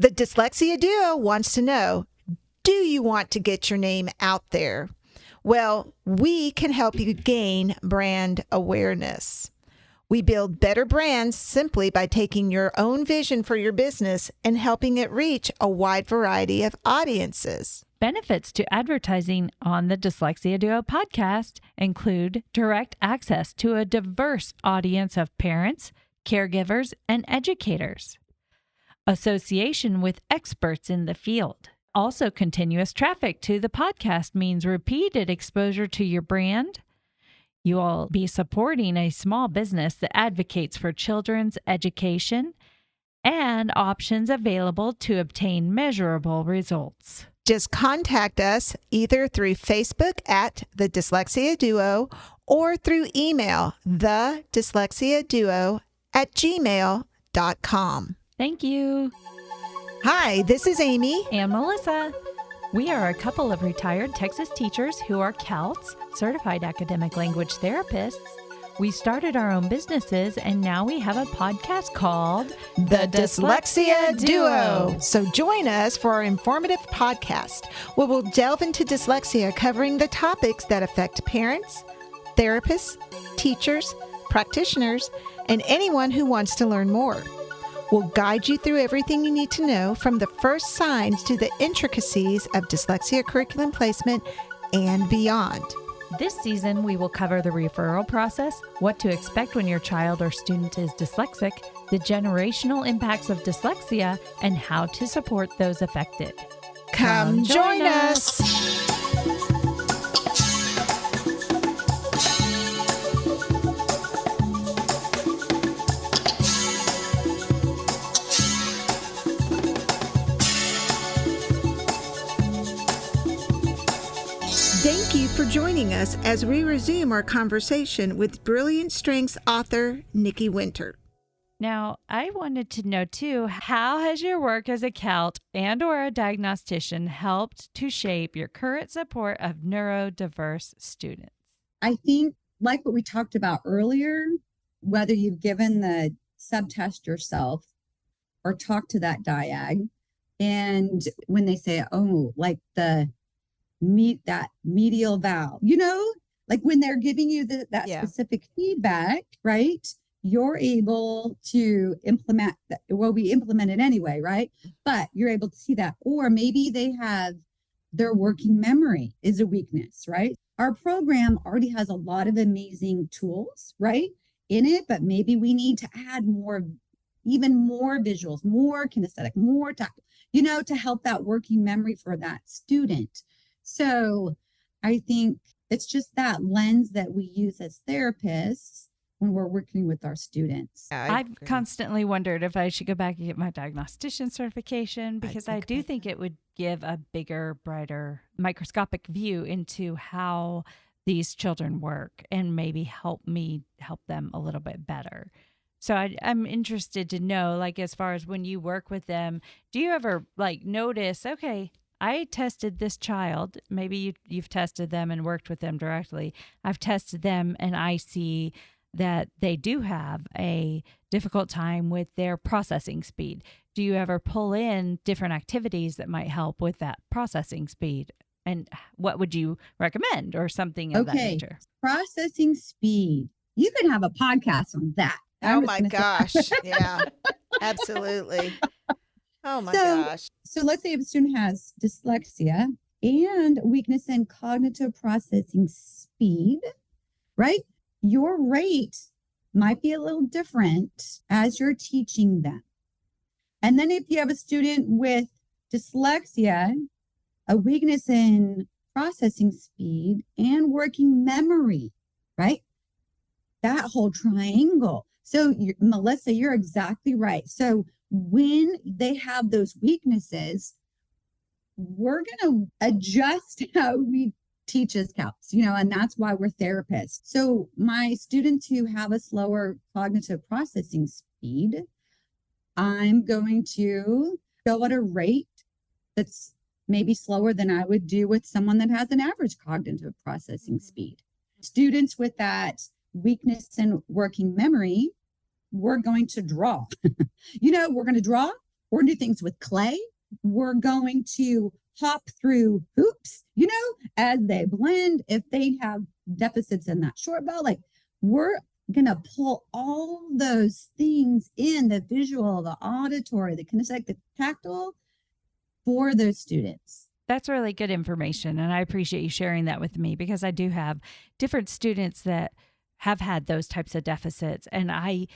The Dyslexia Duo wants to know, do you want to get your name out there? Well, we can help you gain brand awareness. We build better brands simply by taking your own vision for your business and helping it reach a wide variety of audiences. Benefits to advertising on the Dyslexia Duo podcast include direct access to a diverse audience of parents, caregivers, and educators. Association with experts in the field. Also, continuous traffic to the podcast means repeated exposure to your brand. You will be supporting a small business that advocates for children's education and options available to obtain measurable results. Just contact us either through Facebook at The Dyslexia Duo or through email, thedyslexiaduo@gmail.com. Thank you. Hi, this is Amy. And Melissa. We are a couple of retired Texas teachers who are CALTs, Certified Academic Language Therapists. We started our own businesses, and now we have a podcast called The Dyslexia Duo. So join us for our informative podcast, where we'll delve into dyslexia, covering the topics that affect parents, therapists, teachers, practitioners, and anyone who wants to learn more. We'll guide you through everything you need to know, from the first signs to the intricacies of dyslexia curriculum placement and beyond. This season, we will cover the referral process, what to expect when your child or student is dyslexic, the generational impacts of dyslexia, and how to support those affected. Come join us. Thank you for joining us as we resume our conversation with Brilliant Strengths author Nikki Winter. Now, I wanted to know too, how has your work as a CALT and or a diagnostician helped to shape your current support of neurodiverse students? I think, like what we talked about earlier, whether you've given the subtest yourself or talked to that diag, and when they say, oh, like that medial valve, like when they're giving you that specific feedback, right? You're able to implement that. Well, we implement it anyway, right? But you're able to see that. Or maybe they have their working memory is a weakness, right? Our program already has a lot of amazing tools, right, in it, but maybe we need to add more, even more visuals, more kinesthetic, more tactile, to help that working memory for that student. So I think it's just that lens that we use as therapists when we're working with our students. I've constantly wondered if I should go back and get my diagnostician certification, because I do think it would give a bigger, brighter, microscopic view into how these children work and maybe help them a little bit better. So I'm interested to know, like, as far as when you work with them, do you ever notice, okay, I tested this child, maybe you've tested them and worked with them directly. I've tested them and I see that they do have a difficult time with their processing speed. Do you ever pull in different activities that might help with that processing speed? And what would you recommend, or something of that nature? Processing speed. You can have a podcast on that. Oh my gosh. Yeah, absolutely. Oh my gosh. So let's say if a student has dyslexia and weakness in cognitive processing speed, right? Your rate might be a little different as you're teaching them. And then if you have a student with dyslexia, a weakness in processing speed and working memory, right? That whole triangle. So Melissa, you're exactly right. So when they have those weaknesses, we're going to adjust how we teach as CALTs, and that's why we're therapists. So my students who have a slower cognitive processing speed, I'm going to go at a rate that's maybe slower than I would do with someone that has an average cognitive processing speed. Students with that weakness in working memory, we're going to draw. We're going to draw We're going to do things with clay. We're going to hop through hoops, as they blend. If they have deficits in that short bell, like we're going to pull all those things in, the visual, the auditory, the kinesthetic, the tactile, for those students. That's really good information. And I appreciate you sharing that with me, because I do have different students that have had those types of deficits. And I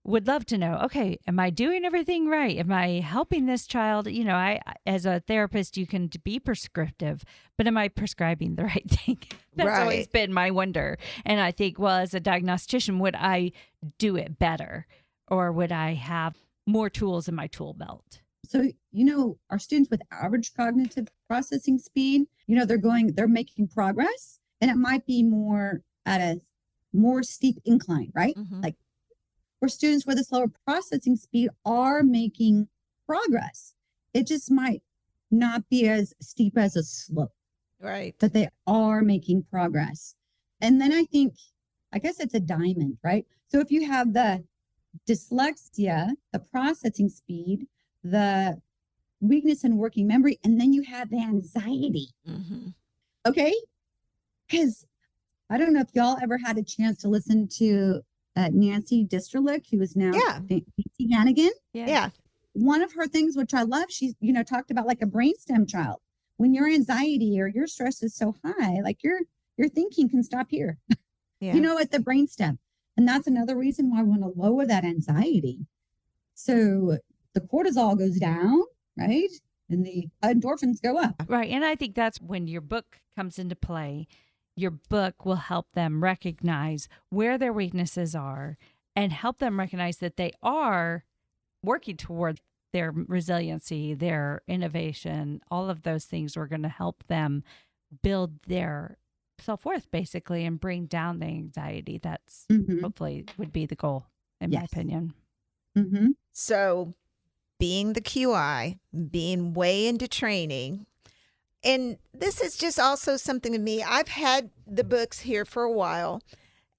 would love to know, okay, am I doing everything right? Am I helping this child? I, as a therapist, you can be prescriptive, but am I prescribing the right thing? That's always been my wonder. And I think, well, as a diagnostician, would I do it better, or would I have more tools in my tool belt? So, our students with average cognitive processing speed, they're making progress, and it might be more at a more steep incline, right? Mm-hmm. Like, where students with a slower processing speed are making progress. It just might not be as steep as a slope. Right. But they are making progress. And then I guess it's a diamond, right? So if you have the dyslexia, the processing speed, the weakness in working memory, and then you have the anxiety. Mm-hmm. Okay? Because I don't know if y'all ever had a chance to listen to Nancy Distrelick, who is now Nancy Hannigan. Yeah. One of her things, which I love, she's, talked about like a brainstem child. When your anxiety or your stress is so high, like your thinking can stop here, at the brainstem. And that's another reason why we want to lower that anxiety. So the cortisol goes down, right? And the endorphins go up. Right. And I think that's when your book comes into play. Your book will help them recognize where their weaknesses are and help them recognize that they are working toward their resiliency, their innovation. All of those things are going to help them build their self-worth, basically, and bring down the anxiety. That's hopefully would be the goal, in my opinion. Mm-hmm. So being the QI, being way into training, and this is just also something to me. I've had the books here for a while,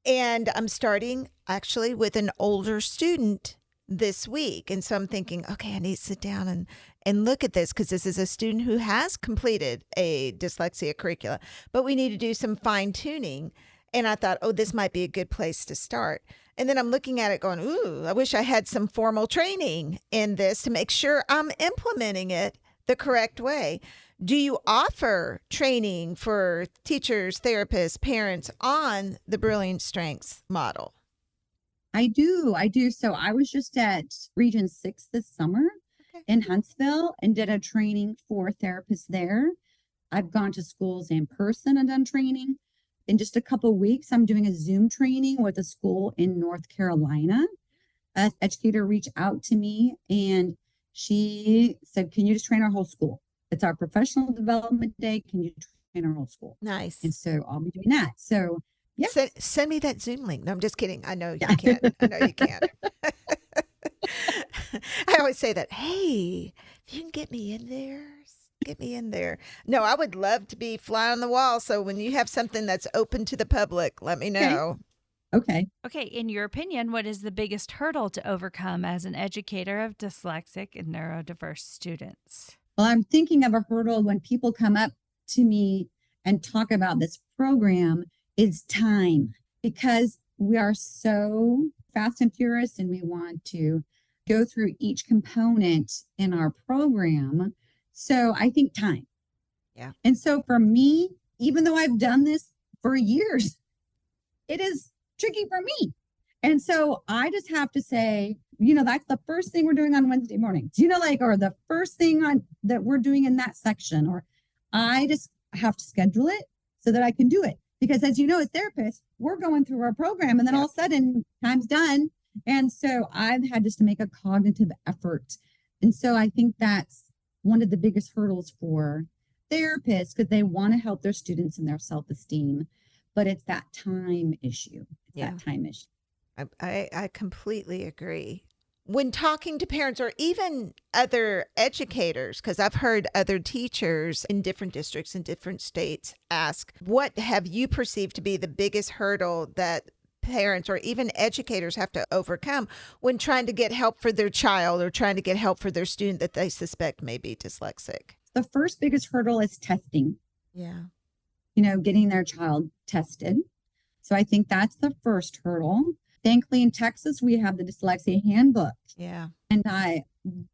and I'm starting actually with an older student this week. And so I'm thinking, okay, I need to sit down and look at this, because this is a student who has completed a dyslexia curricula, but we need to do some fine tuning. And I thought, oh, this might be a good place to start. And then I'm looking at it going, ooh, I wish I had some formal training in this to make sure I'm implementing it the correct way. Do you offer training for teachers, therapists, parents on the Brilliant Strengths model? I do. So I was just at Region 6 this summer in Huntsville and did a training for therapists there. I've gone to schools in person and done training. In just a couple of weeks, I'm doing a Zoom training with a school in North Carolina. An educator reached out to me and she said, can you just train our whole school? It's our professional development day. Can you train our whole school? Nice. And so I'll be doing that. So yeah. Send me that Zoom link. No, I'm just kidding. I know you can't. I know you can't. I always say that, hey, if you can get me in there, get me in there. No, I would love to be fly on the wall. So when you have something that's open to the public, let me know. Okay. Okay. In your opinion, what is the biggest hurdle to overcome as an educator of dyslexic and neurodiverse students? Well, I'm thinking of a hurdle when people come up to me and talk about this program is time, because we are so fast and furious and we want to go through each component in our program. So I think time. Yeah. And so for me, even though I've done this for years, it is tricky for me. And so I just have to say, that's the first thing we're doing on Wednesday mornings, or the first thing that we're doing in that section, or I just have to schedule it so that I can do it. Because as you know, as therapists, we're going through our program and then all of a sudden time's done. And so I've had just to make a cognitive effort. And so I think that's one of the biggest hurdles for therapists, because they want to help their students in their self-esteem, but it's that time issue. That time issue. I completely agree. When talking to parents or even other educators, because I've heard other teachers in different districts in different states ask, what have you perceived to be the biggest hurdle that parents or even educators have to overcome when trying to get help for their child or trying to get help for their student that they suspect may be dyslexic? The first biggest hurdle is testing. Yeah. Getting their child tested. So I think that's the first hurdle. Thankfully, in Texas, we have the dyslexia handbook. Yeah. And I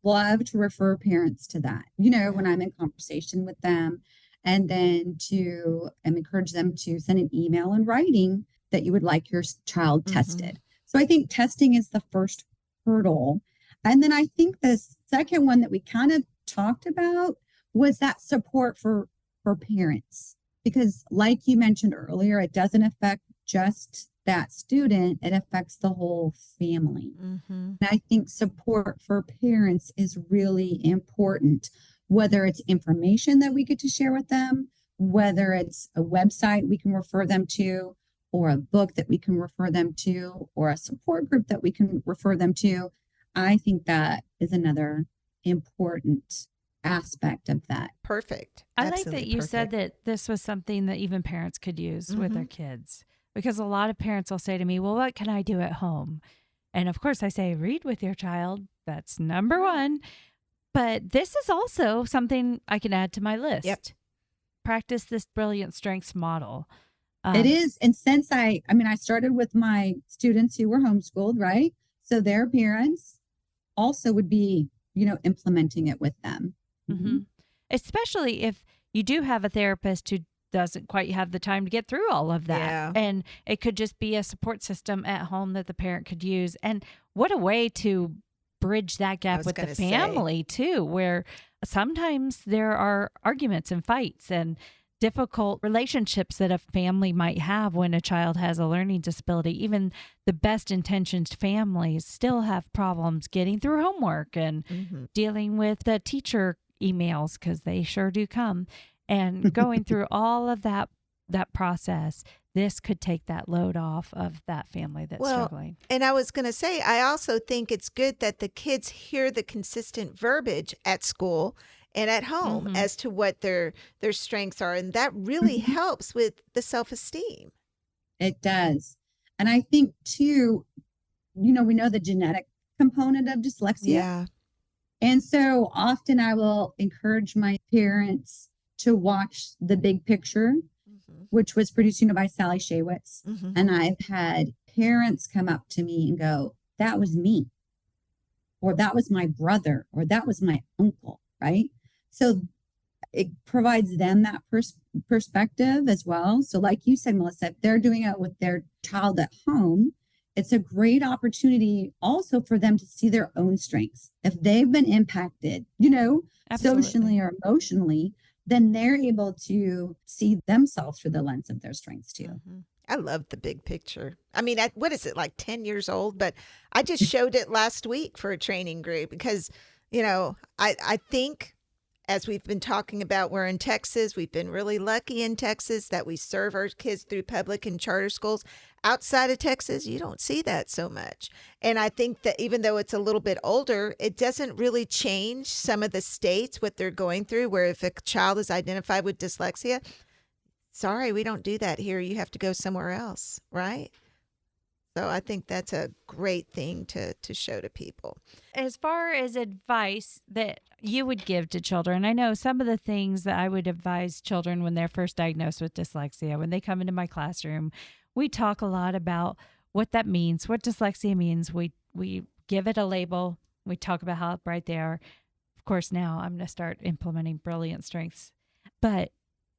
love to refer parents to that, when I'm in conversation with them, and then to encourage them to send an email in writing that you would like your child tested. So I think testing is the first hurdle. And then I think the second one that we kind of talked about was that support for parents. Because like you mentioned earlier, it doesn't affect just that student, it affects the whole family. And I think support for parents is really important, whether it's information that we get to share with them, whether it's a website we can refer them to, or a book that we can refer them to, or a support group that we can refer them to. I think that is another important aspect of that. Perfect. I like that you said that this was something that even parents could use with their kids, because a lot of parents will say to me, well, what can I do at home? And of course I say, read with your child. That's number one. But this is also something I can add to my list. Yep. Practice this brilliant strengths model. It is. And since I started with my students who were homeschooled, right? So their parents also would be, implementing it with them. Especially if you do have a therapist who doesn't quite have the time to get through all of that. Yeah. And it could just be a support system at home that the parent could use. And what a way to bridge that gap with the family too, where sometimes there are arguments and fights and difficult relationships that a family might have when a child has a learning disability. Even the best intentioned families still have problems getting through homework and dealing with the teacher emails, because they sure do come, and going through all of that process. This could take that load off of that family that's struggling. And I was going to say, I also think it's good that the kids hear the consistent verbiage at school and at home as to what their strengths are. And that really helps with the self-esteem. It does. And I think too, we know the genetic component of dyslexia. Yeah. And so often I will encourage my parents to watch The Big Picture, which was produced by Sally Shaywitz. And I've had parents come up to me and go, that was me, or that was my brother, or that was my uncle, right? So it provides them that perspective as well. So like you said, Melissa, if they're doing it with their child at home, it's a great opportunity also for them to see their own strengths. If they've been impacted, socially or emotionally, then they're able to see themselves through the lens of their strengths too. I love The Big Picture. I mean, what is it, like 10 years old? But I just showed it last week for a training group because, I think, as we've been talking about, we're in Texas. We've been really lucky in Texas that we serve our kids through public and charter schools. Outside of Texas, you don't see that so much. And I think that even though it's a little bit older, it doesn't really change some of the states, what they're going through, where if a child is identified with dyslexia, sorry, we don't do that here. You have to go somewhere else, right? So I think that's a great thing to show to people. As far as advice that you would give to children, I know some of the things that I would advise children when they're first diagnosed with dyslexia, when they come into my classroom, we talk a lot about what that means, what dyslexia means. We give it a label. We talk about how bright they are. Of course, now I'm going to start implementing brilliant strengths. But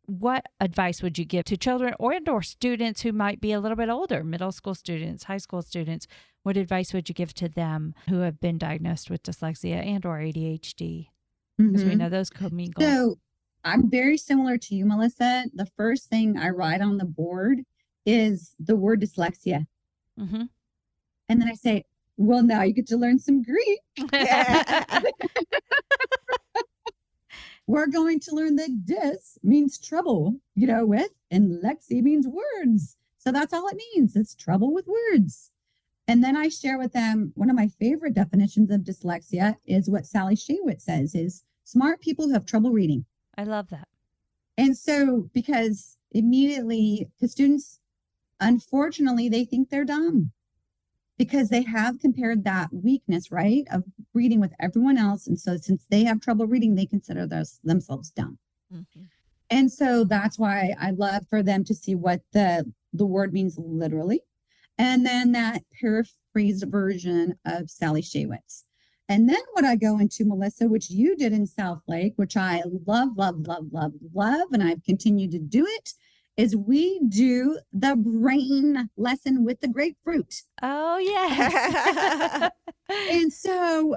what advice would you give to children or students who might be a little bit older, middle school students, high school students? What advice would you give to them who have been diagnosed with dyslexia and or ADHD? Because we know those commingle. So I'm very similar to you, Melissa. The first thing I write on the board is the word dyslexia. And then I say, well, now you get to learn some Greek. We're going to learn that dys means trouble, with, and lexi means words. So that's all it means. It's trouble with words. And then I share with them one of my favorite definitions of dyslexia is what Sally Shaywitz says is smart people who have trouble reading. I love that. And so because immediately, because students unfortunately, they think they're dumb because they have compared that weakness, right, of reading with everyone else. And so since they have trouble reading, they consider themselves dumb. Mm-hmm. And so that's why I love for them to see what the word means literally. And then that paraphrased version of Sally Shaywitz. And then what I go into, Melissa, which you did in South Lake, which I love, and I've continued to do it, is we do the brain lesson with the grapefruit. Oh, yes. And so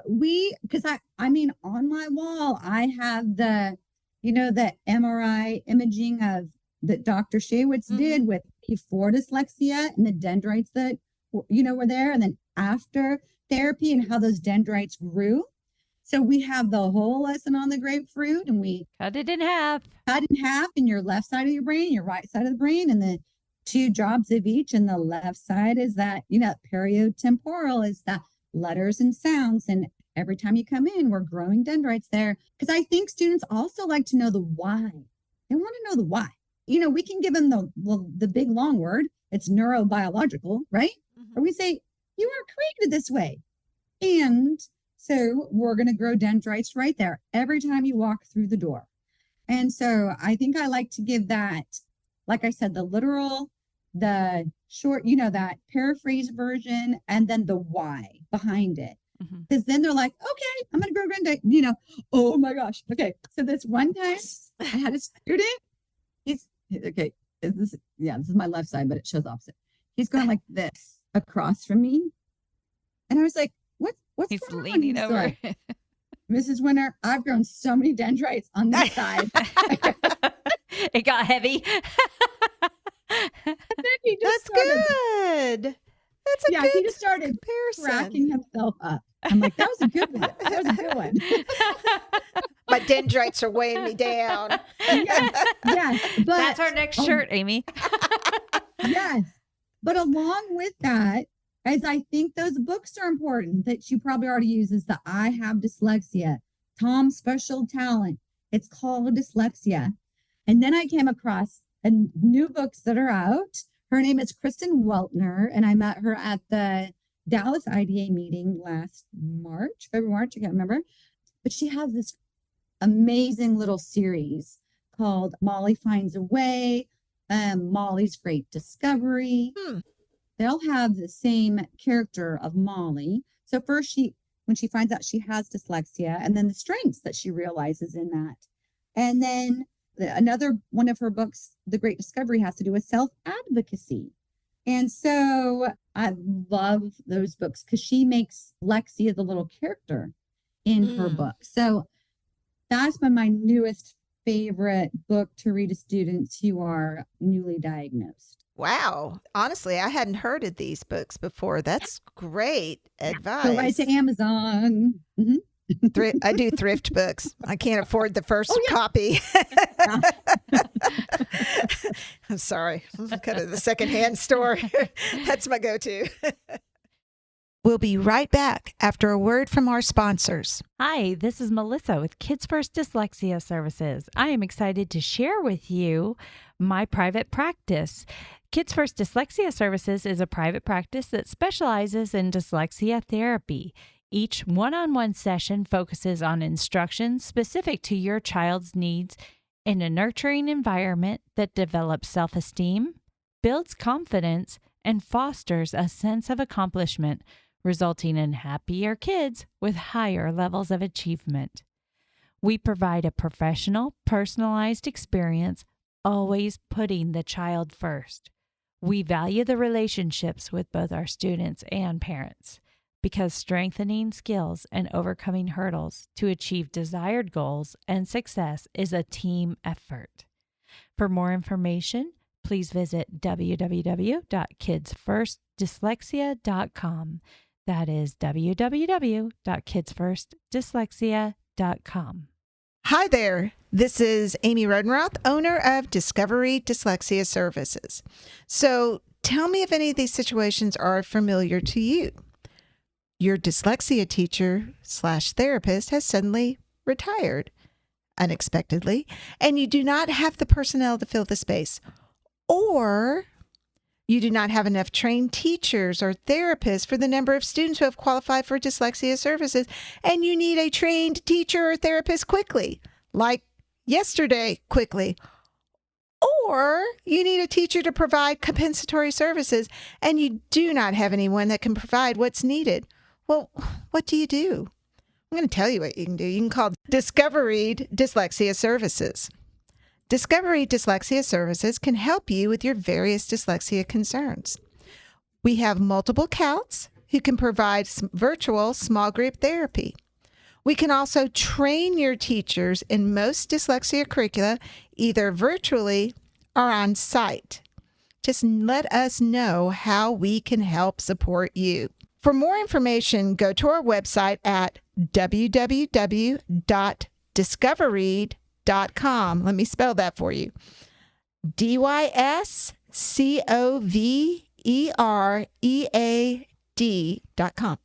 because I mean, on my wall, I have the MRI imaging of that Dr. Shaywitz did with before dyslexia and the dendrites that, were there. And then after therapy and how those dendrites grew. So we have the whole lesson on the grapefruit, and we cut it in half in your left side of your brain, your right side of the brain, and the 2 jobs of each. And the left side is that, periotemporal is the letters and sounds. And every time you come in, we're growing dendrites there. Because I think students also like to know the why. They want to know the why. We can give them the big long word. It's neurobiological, right? Or we say, you are created this way. And so we're going to grow dendrites right there every time you walk through the door. And so I think I like to give that, like I said, the literal, the short, that paraphrase version, and then the why behind it. Because then they're like, okay, I'm going to grow dendrites, oh my gosh. Okay. So this one time I had a student, this is my left side, but it shows opposite. He's going like this across from me. And I was like, what's He's going leaning on? over. Like, Mrs. Winter, I've grown so many dendrites on this side. It got heavy. That's good. That's a good he just started comparison. Cracking himself up. I'm like, that was a good one. That was a good one. My dendrites are weighing me down. Yes. But that's our next shirt, Amy. Yes. But along with that, as I think those books are important that you probably already use, is the I Have Dyslexia, Tom's Special Talent. It's called Dyslexia. And then I came across new books that are out. Her name is Kristen Weltner, and I met her at the Dallas IDA meeting last February, March, I can't remember. But she has this amazing little series called Molly Finds a Way, Molly's Great Discovery. They'll have the same character of Molly. So first when she finds out she has dyslexia, and then the strengths that she realizes in that. And then another one of her books, The Great Discovery, has to do with self-advocacy. And so I love those books because she makes Lexia the little character in her book. So that's been my newest favorite book to read to students who are newly diagnosed. Wow. Honestly, I hadn't heard of these books before. That's great advice. Go right to Amazon. I do thrift books. I can't afford the first copy. I'm sorry. Go to the secondhand store. That's my go-to. We'll be right back after a word from our sponsors. Hi, this is Melissa with Kids First Dyslexia Services. I am excited to share with you my private practice. Kids First Dyslexia Services is a private practice that specializes in dyslexia therapy. Each one-on-one session focuses on instruction specific to your child's needs in a nurturing environment that develops self-esteem, builds confidence, and fosters a sense of accomplishment, resulting in happier kids with higher levels of achievement. We provide a professional, personalized experience, always putting the child first. We value the relationships with both our students and parents, because strengthening skills and overcoming hurdles to achieve desired goals and success is a team effort. For more information, please visit www.kidsfirstdyslexia.com. That is www.kidsfirstdyslexia.com. Hi there. This is Amy Rodenroth, owner of Discovery Dyslexia Services. So tell me if any of these situations are familiar to you. Your dyslexia teacher / therapist has suddenly retired unexpectedly, and you do not have the personnel to fill the space. Or You do not have enough trained teachers or therapists for the number of students who have qualified for dyslexia services, and you need a trained teacher or therapist quickly, like yesterday quickly. Or you need a teacher to provide compensatory services, and you do not have anyone that can provide what's needed. Well, what do? I'm going to tell you what you can do. You can call Discovery Dyslexia Services. Discovery Dyslexia Services can help you with your various dyslexia concerns. We have multiple CALTs who can provide virtual small group therapy. We can also train your teachers in most dyslexia curricula, either virtually or on site. Just let us know how we can help support you. For more information, go to our website at www.discovereed.com. Let me spell that for you. DYSCOVEREAD.com.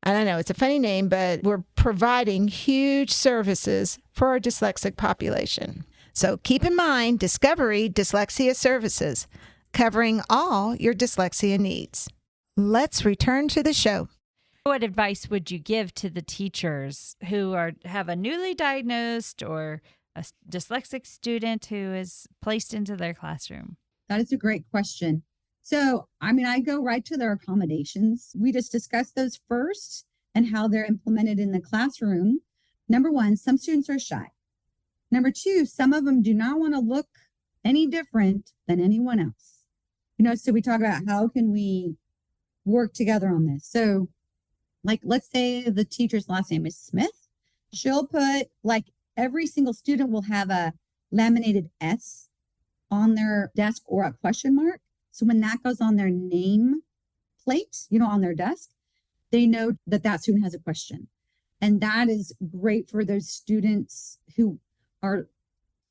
And I know it's a funny name, but we're providing huge services for our dyslexic population. So keep in mind, Discovery Dyslexia Services, covering all your dyslexia needs. Let's return to the show. What advice would you give to the teachers who have a newly diagnosed or a dyslexic student who is placed into their classroom? That is a great question. So, I go right to their accommodations. We just discussed those first and how they're implemented in the classroom. Number one, some students are shy. Number two, some of them do not want to look any different than anyone else. So we talk about how can we work together on this. So, let's say the teacher's last name is Smith. She'll put, every single student will have a laminated S on their desk or a question mark. So when that goes on their name plate, on their desk, they know that student has a question. And that is great for those students who are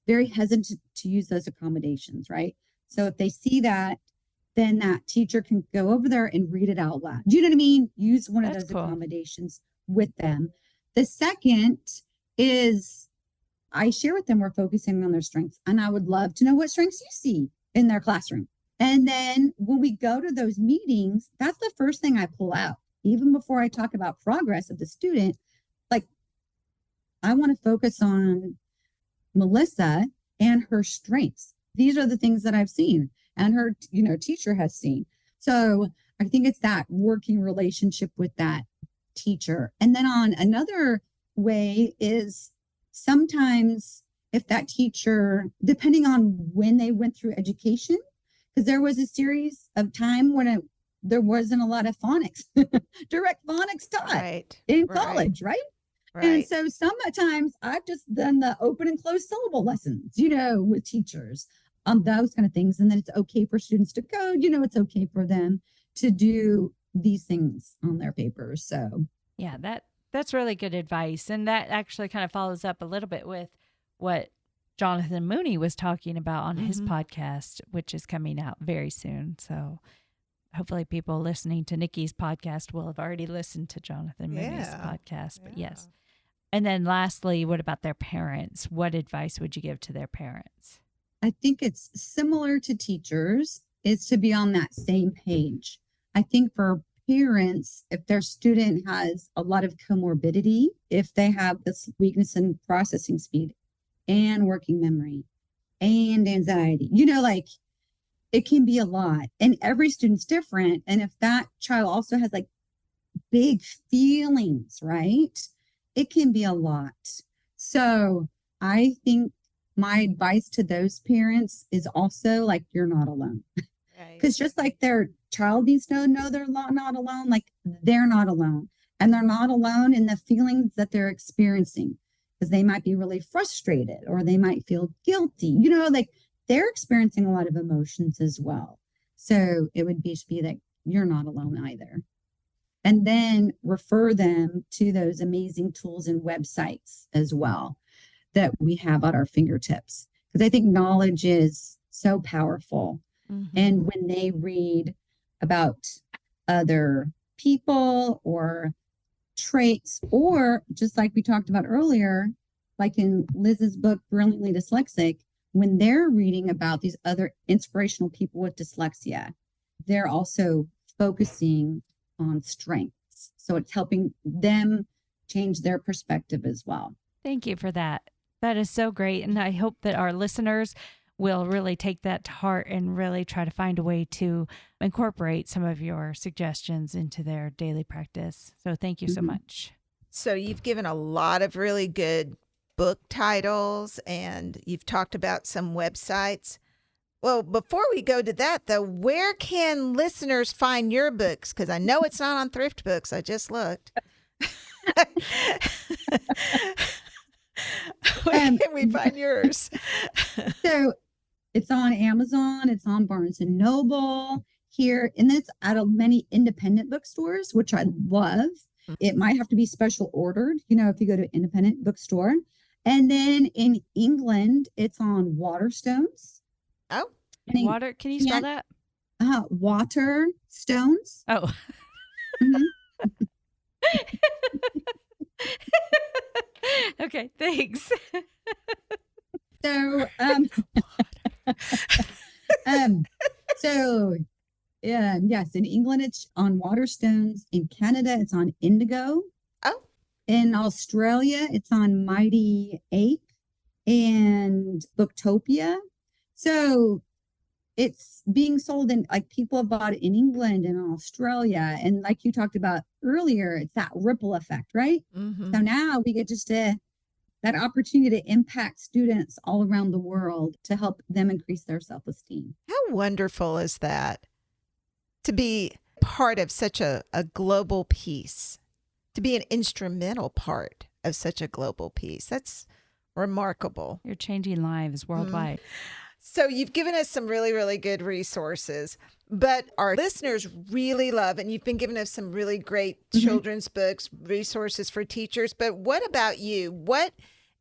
very hesitant to use those accommodations, right? So if they see that, then that teacher can go over there and read it out loud. Do you know what I mean? Use one of those accommodations with them. The second is I share with them we're focusing on their strengths. And I would love to know what strengths you see in their classroom. And then when we go to those meetings, that's the first thing I pull out. Even before I talk about progress of the student, I want to focus on Melissa and her strengths. These are the things that I've seen and her, teacher has seen. So I think it's that working relationship with that teacher. And then on another way is sometimes if that teacher, depending on when they went through education, because there was a series of time when there wasn't a lot of phonics, direct phonics taught in college, right? And so sometimes I've just done the open and closed syllable lessons, with teachers on those kind of things. And then it's okay for students to code, it's okay for them to do these things on their papers. So yeah, that's really good advice. And that actually kind of follows up a little bit with what Jonathan Mooney was talking about on his podcast, which is coming out very soon. So hopefully people listening to Nikki's podcast will have already listened to Jonathan Mooney's podcast. But yes. And then lastly, what about their parents? What advice would you give to their parents? I think it's similar to teachers, is to be on that same page. I think for parents, if their student has a lot of comorbidity, if they have this weakness in processing speed and working memory and anxiety, it can be a lot. And every student's different. And if that child also has big feelings, right, it can be a lot. So I think my advice to those parents is also you're not alone. Because just like their child needs to know they're not alone, they're not alone. And they're not alone in the feelings that they're experiencing, because they might be really frustrated or they might feel guilty. They're experiencing a lot of emotions as well. So it would be that you're not alone either. And then refer them to those amazing tools and websites as well that we have at our fingertips. Because I think knowledge is so powerful. And when they read about other people or traits, or just like we talked about earlier, like in Liz's book, Brilliantly Dyslexic, when they're reading about these other inspirational people with dyslexia, they're also focusing on strengths. So it's helping them change their perspective as well. Thank you for that. That is so great. And I hope that our listeners will really take that to heart and really try to find a way to incorporate some of your suggestions into their daily practice. So thank you so much. So you've given a lot of really good book titles and you've talked about some websites. Well, before we go to that, though, where can listeners find your books? Because I know it's not on Thrift Books. I just looked. Where can we find yours? So it's on Amazon. It's on Barnes & Noble here. And then it's out of many independent bookstores, which I love. It might have to be special ordered, if you go to an independent bookstore. And then in England, it's on Waterstones. Oh, Water. Can you spell that? Waterstones. Oh. Okay, thanks. So, yes, in England, it's on Waterstones. In Canada, it's on Indigo. Oh. In Australia, it's on Mighty Ape and Booktopia. So it's being sold in, like, people have bought it in England and Australia. And like you talked about earlier, it's that ripple effect, right? Mm-hmm. So now we get just that opportunity to impact students all around the world to help them increase their self-esteem. How wonderful is that? To be part of such a global piece, to be an instrumental part of such a global piece. That's remarkable. You're changing lives worldwide. So you've given us some really, really good resources, but our listeners really love, and you've been giving us some really great children's books, resources for teachers. But what about you? What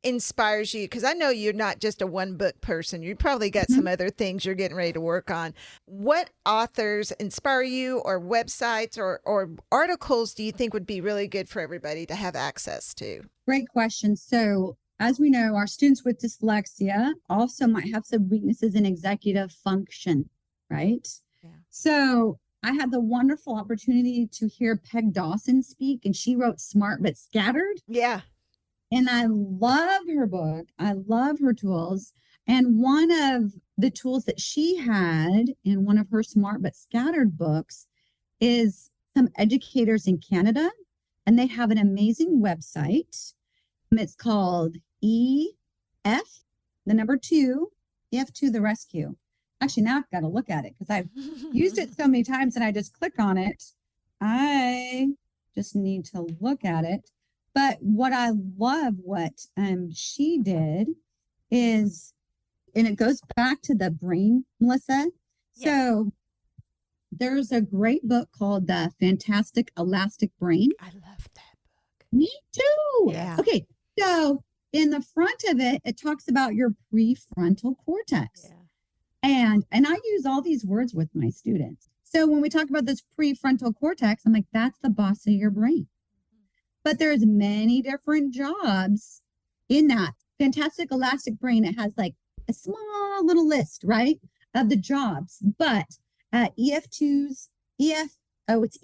inspires you? Because I know you're not just a one book person. You probably got some other things you're getting ready to work on. What authors inspire you, or websites or articles do you think would be really good for everybody to have access to? Great question. So as we know, our students with dyslexia also might have some weaknesses in executive function, right? Yeah. So I had the wonderful opportunity to hear Peg Dawson speak, and she wrote Smart But Scattered. Yeah. And I love her book. I love her tools. And one of the tools that she had in one of her Smart But Scattered books is some educators in Canada, and they have an amazing website. It's called EF, the number 2, EF2, the rescue. Actually, now I've got to look at it because I've used it so many times and I just click on it. I just need to look at it. But what I love, what she did is, and it goes back to the brain, Melissa. Yeah. So there's a great book called The Fantastic Elastic Brain. I love that book. Me too. Yeah. Okay. So in the front of it, it talks about your prefrontal cortex. Yeah. And I use all these words with my students. So when we talk about this prefrontal cortex, I'm like, that's the boss of your brain. But there's many different jobs in that fantastic elastic brain. It has like a small little list, right, of the jobs. But EF2's it's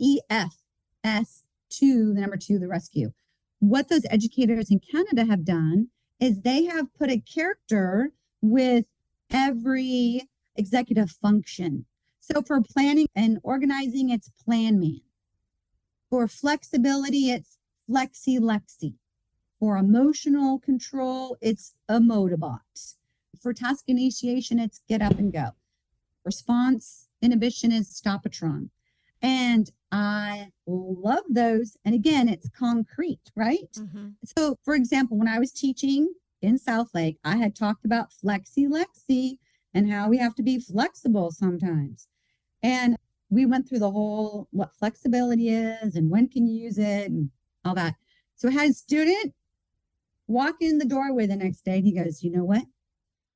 EFS2, the number 2, the rescue. What those educators in Canada have done is they have put a character with every executive function. So for planning and organizing, it's Plan Man. For flexibility, it's Flexi. For emotional control, it's Emotibot. For task initiation, it's Get Up and Go. Response inhibition is Stopatron. And I love those. And again, it's concrete, right? Mm-hmm. So, for example, when I was teaching in Southlake, I had talked about Flexi and how we have to be flexible sometimes. And we went through the whole what flexibility is and when can you use it and all that. So I had a student walk in the doorway the next day and he goes, you know what?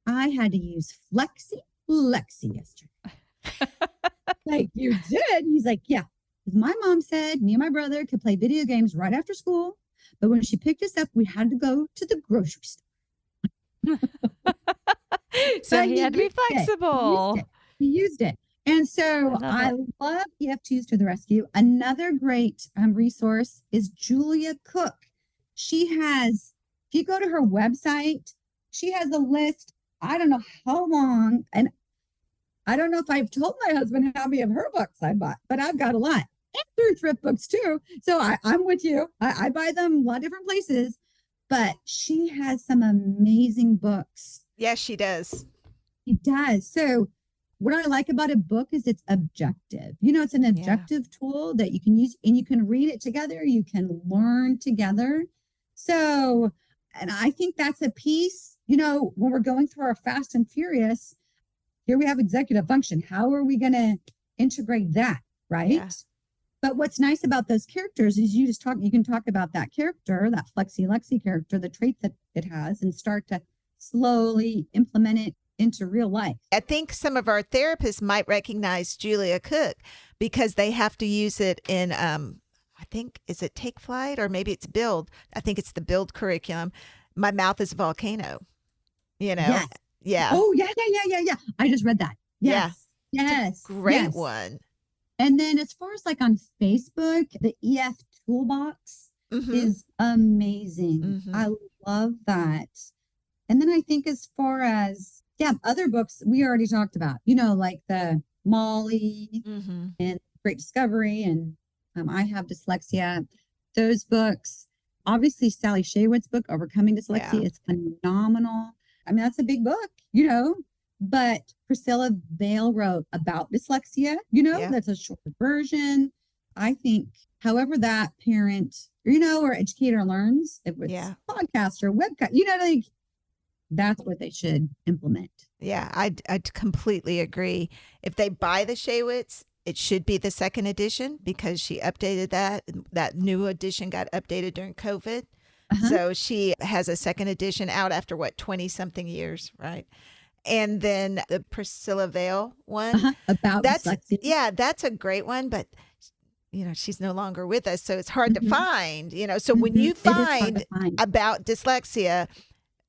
I had to use Flexi yesterday. Like, you did? He's like, yeah. My mom said me and my brother could play video games right after school. But when she picked us up, we had to go to the grocery store. So he had to be flexible. He used it. And so I love EF2s to the rescue. Another great resource is Julia Cook. She has, if you go to her website, she has a list, I don't know how long, and I don't know if I've told my husband how many of her books I bought, but I've got a lot. And through thrift books too. So I'm with you. I buy them a lot of different places, but she has some amazing books. Yes, she does. She does. So what I like about a book is it's objective. It's an objective tool that you can use, and you can read it together. You can learn together. So, and I think that's a piece, when we're going through our Fast and Furious, here we have executive function. How are we going to integrate that? Right. Yeah. But what's nice about those characters is you can talk about that character, that Lexi character, the trait that it has, and start to slowly implement it into real life. I think some of our therapists might recognize Julia Cook because they have to use it in, I think, is it Take Flight or maybe it's Build? I think it's the Build curriculum. My mouth is a volcano, Yes. Yeah. Oh, yeah. I just read that. Yes. Yeah. Yes. Great one. And then as far as like on Facebook, the EF Toolbox is amazing. I love that. And then I think as far as, other books we already talked about, like the Molly and Great Discovery and I Have Dyslexia. Those books, obviously Sally Shaywood's book, Overcoming Dyslexia, is phenomenal. I mean, that's a big book, but Priscilla Vale wrote about dyslexia, that's a shorter version. I think however that parent, or educator learns, if it's podcast or webcast, that's what they should implement. Yeah, I'd completely agree. If they buy the Shaywitz, it should be the second edition because she updated that. That new edition got updated during COVID. So she has a second edition out after 20-something years, right? And then the Priscilla Vale one. About dyslexia. Yeah, that's a great one, but she's no longer with us, so it's hard to find, So when you find about dyslexia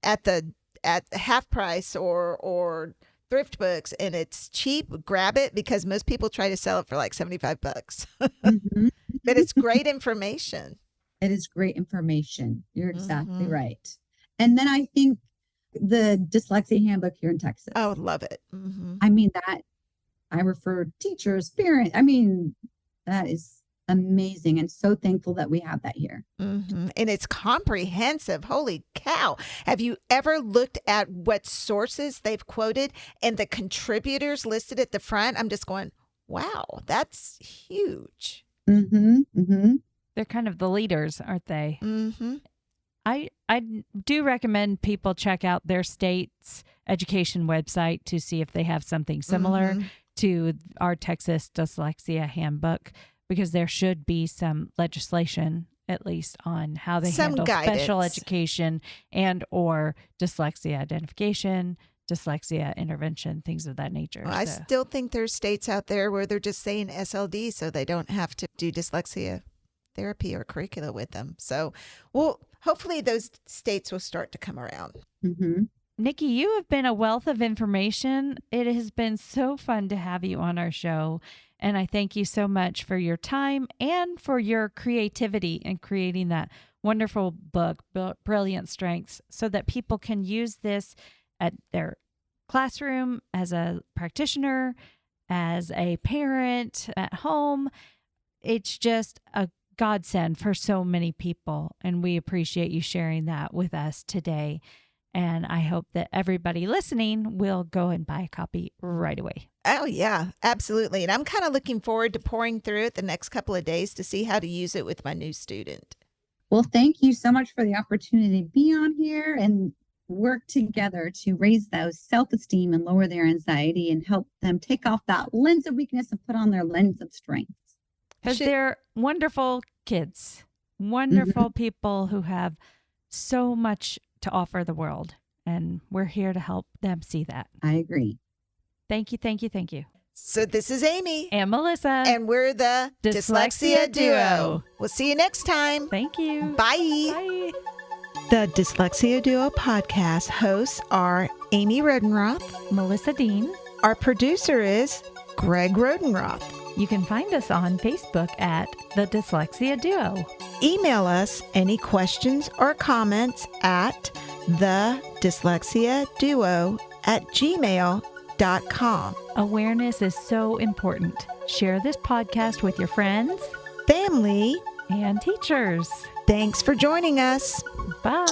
at half price or thrift books and it's cheap, grab it because most people try to sell it for like $75. But it's great information. It is great information. You're exactly right. And then I think the dyslexia handbook here in Texas. Oh, love it. I mean, that I refer teachers, parents. I mean, that is amazing and so thankful that we have that here. And it's comprehensive. Holy cow. Have you ever looked at what sources they've quoted and the contributors listed at the front? I'm just going, wow, that's huge. They're kind of the leaders, aren't they? I do recommend people check out their state's education website to see if they have something similar to our Texas Dyslexia Handbook, because there should be some legislation, at least, on how they handle special education and or dyslexia identification, dyslexia intervention, things of that nature. Well, I still think there's states out there where they're just saying SLD so they don't have to do dyslexia therapy or curricula with them. So, well, hopefully those states will start to come around. Nikki, you have been a wealth of information. It has been so fun to have you on our show. And I thank you so much for your time and for your creativity in creating that wonderful book, Brilliant Strengths, so that people can use this at their classroom, as a practitioner, as a parent, at home. It's just a godsend for so many people. And we appreciate you sharing that with us today. And I hope that everybody listening will go and buy a copy right away. Oh, yeah, absolutely. And I'm kind of looking forward to pouring through it the next couple of days to see how to use it with my new student. Well, thank you so much for the opportunity to be on here and work together to raise those self-esteem and lower their anxiety and help them take off that lens of weakness and put on their lens of strength. Because they're wonderful kids, wonderful people who have so much to offer the world. And we're here to help them see that. I agree. Thank you, thank you, thank you. So this is Amy. And Melissa. And we're the Dyslexia Duo. We'll see you next time. Thank you. Bye. Bye. The Dyslexia Duo podcast hosts are Amy Rodenroth, Melissa Dean. Our producer is Greg Rodenroth. You can find us on Facebook at The Dyslexia Duo. Email us any questions or comments at thedyslexiaduo@gmail.com. Awareness is so important. Share this podcast with your friends, Family, and teachers. thanks for joining us. Bye.